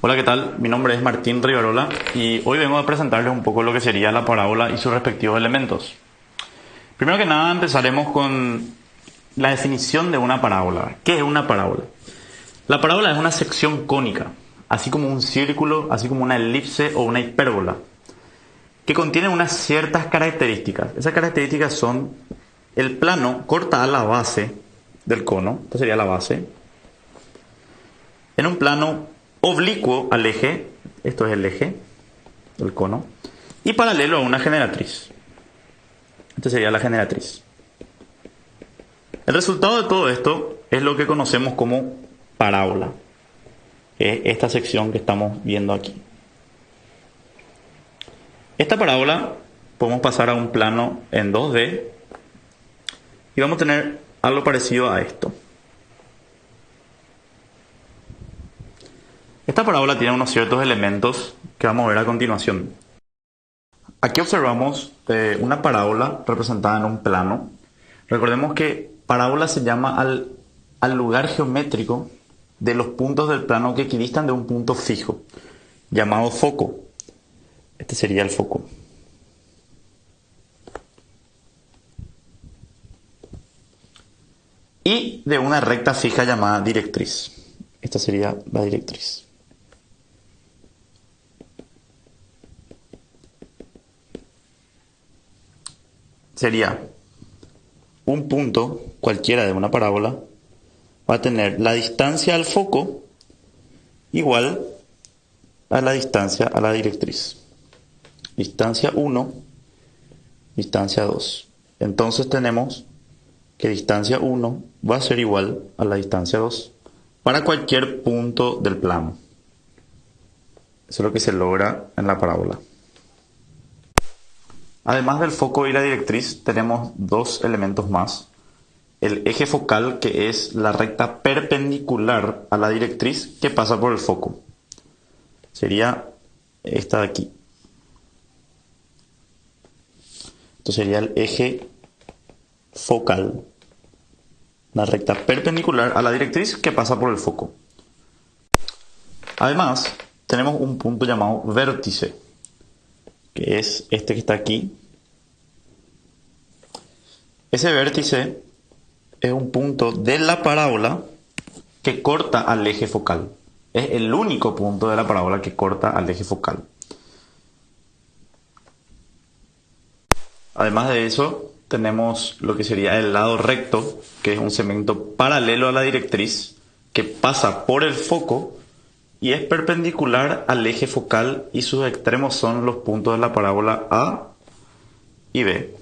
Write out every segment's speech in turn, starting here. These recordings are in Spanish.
Hola, ¿qué tal? Mi nombre es Martín Rivarola y hoy vengo a presentarles un poco lo que sería la parábola y sus respectivos elementos. Primero que nada empezaremos con la definición de una parábola. ¿Qué es una parábola? La parábola es una sección cónica, así como un círculo, así como una elipse o una hipérbola, que contiene unas ciertas características. Esas características son: el plano corta a la base del cono, esta sería la base, en un plano oblicuo al eje, esto es el eje del cono, y paralelo a una generatriz. Esta sería la generatriz. El resultado de todo esto es lo que conocemos como parábola, que es esta sección que estamos viendo aquí. Esta parábola podemos pasar a un plano en 2D y vamos a tener algo parecido a esto. Esta parábola tiene unos ciertos elementos que vamos a ver a continuación. Aquí observamos una parábola representada en un plano. Recordemos que parábola se llama al lugar geométrico de los puntos del plano que equidistan de un punto fijo, llamado foco. Este sería el foco. Y de una recta fija llamada directriz. Esta sería la directriz. Sería un punto cualquiera de una parábola, va a tener la distancia al foco igual a la distancia a la directriz. Distancia 1, distancia 2. Entonces tenemos que distancia 1 va a ser igual a la distancia 2 para cualquier punto del plano. Eso es lo que se logra en la parábola. Además del foco y la directriz, tenemos dos elementos más. El eje focal, que es la recta perpendicular a la directriz que pasa por el foco. Sería esta de aquí. Esto sería el eje focal, la recta perpendicular a la directriz que pasa por el foco. Además, tenemos un punto llamado vértice, que es este que está aquí. Ese vértice es un punto de la parábola que corta al eje focal. Es el único punto de la parábola que corta al eje focal. Además de eso, tenemos lo que sería el lado recto, que es un segmento paralelo a la directriz, que pasa por el foco y es perpendicular al eje focal, y sus extremos son los puntos de la parábola A y B.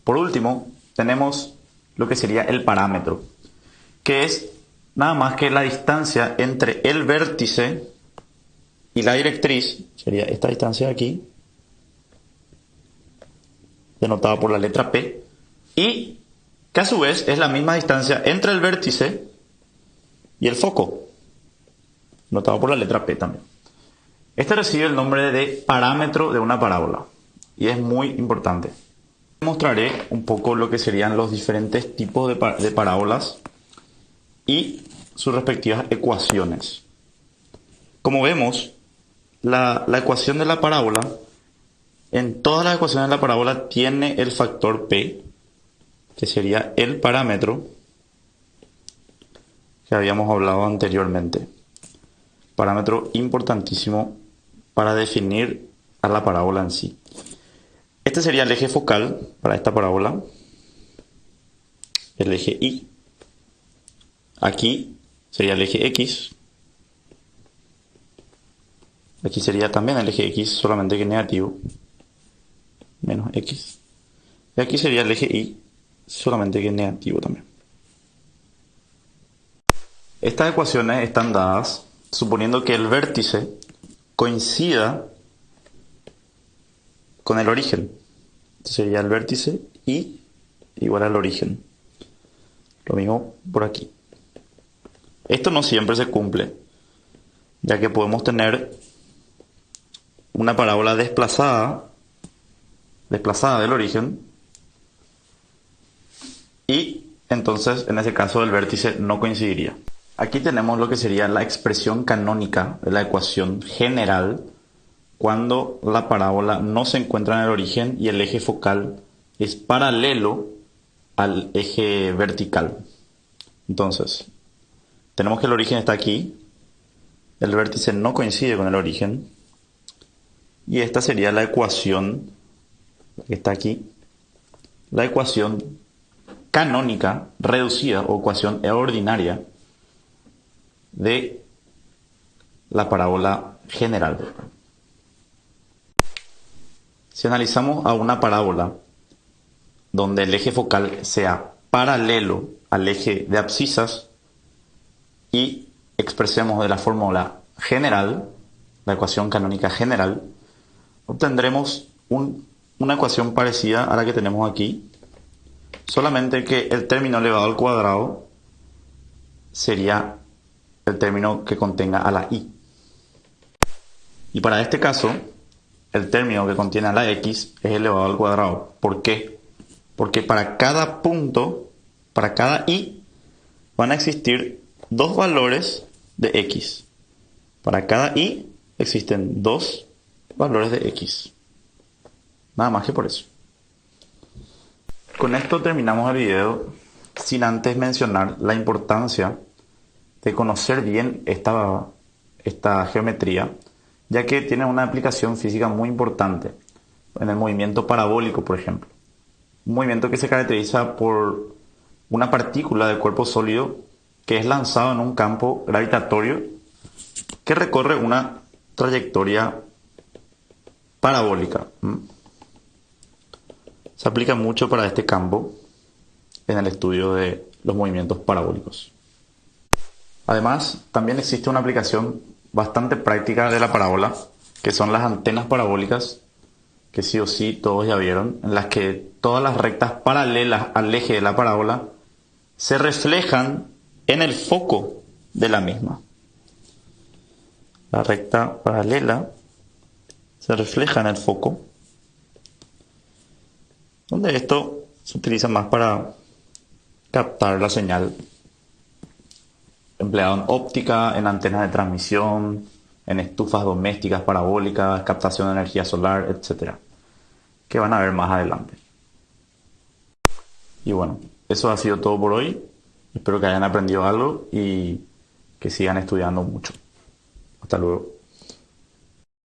Por último, tenemos lo que sería el parámetro, que es nada más que la distancia entre el vértice y la directriz. Sería esta distancia de aquí, denotada por la letra P, y que a su vez es la misma distancia entre el vértice y el foco, notado por la letra P también. Este recibe el nombre de parámetro de una parábola y es muy importante. Mostraré un poco lo que serían los diferentes tipos de parábolas y sus respectivas ecuaciones. Como vemos, la ecuación de la parábola, en todas las ecuaciones de la parábola tiene el factor P, que sería el parámetro que habíamos hablado anteriormente. Parámetro importantísimo para definir a la parábola en sí. Este sería el eje focal para esta parábola, el eje Y. Aquí sería el eje X. Aquí sería también el eje X, solamente que negativo, menos X. Y aquí sería el eje Y, solamente que negativo también. Estas ecuaciones están dadas suponiendo que el vértice coincida con el origen. Este sería el vértice Y igual al origen. Lo mismo por aquí. Esto no siempre se cumple, ya que podemos tener una parábola desplazada del origen, y entonces en ese caso el vértice no coincidiría. Aquí tenemos lo que sería la expresión canónica de la ecuación general cuando la parábola no se encuentra en el origen y el eje focal es paralelo al eje vertical. Entonces, tenemos que el origen está aquí, el vértice no coincide con el origen, y esta sería la ecuación que está aquí, la ecuación canónica reducida o ecuación ordinaria de la parábola general. Si analizamos a una parábola donde el eje focal sea paralelo al eje de abscisas y expresemos de la fórmula general, la ecuación canónica general, obtendremos una ecuación parecida a la que tenemos aquí, solamente que el término elevado al cuadrado sería el término que contenga a la y. Y para este caso, el término que contiene a la x es elevado al cuadrado. ¿Por qué? Porque para cada punto, para cada y, van a existir dos valores de x. Para cada y existen dos valores de x. Nada más que por eso. Con esto terminamos el video, sin antes mencionar la importancia de conocer bien esta geometría, ya que tiene una aplicación física muy importante en el movimiento parabólico, por ejemplo. Un movimiento que se caracteriza por una partícula de cuerpo sólido que es lanzado en un campo gravitatorio que recorre una trayectoria parabólica. Se aplica mucho para este campo en el estudio de los movimientos parabólicos. Además, también existe una aplicación bastante práctica de la parábola, que son las antenas parabólicas, que sí o sí todos ya vieron, en las que todas las rectas paralelas al eje de la parábola se reflejan en el foco de la misma. La recta paralela se refleja en el foco, donde esto se utiliza más para captar la señal empleado en óptica, en antenas de transmisión, en estufas domésticas parabólicas, captación de energía solar, etc. Que van a ver más adelante. Y bueno, eso ha sido todo por hoy. Espero que hayan aprendido algo y que sigan estudiando mucho. Hasta luego.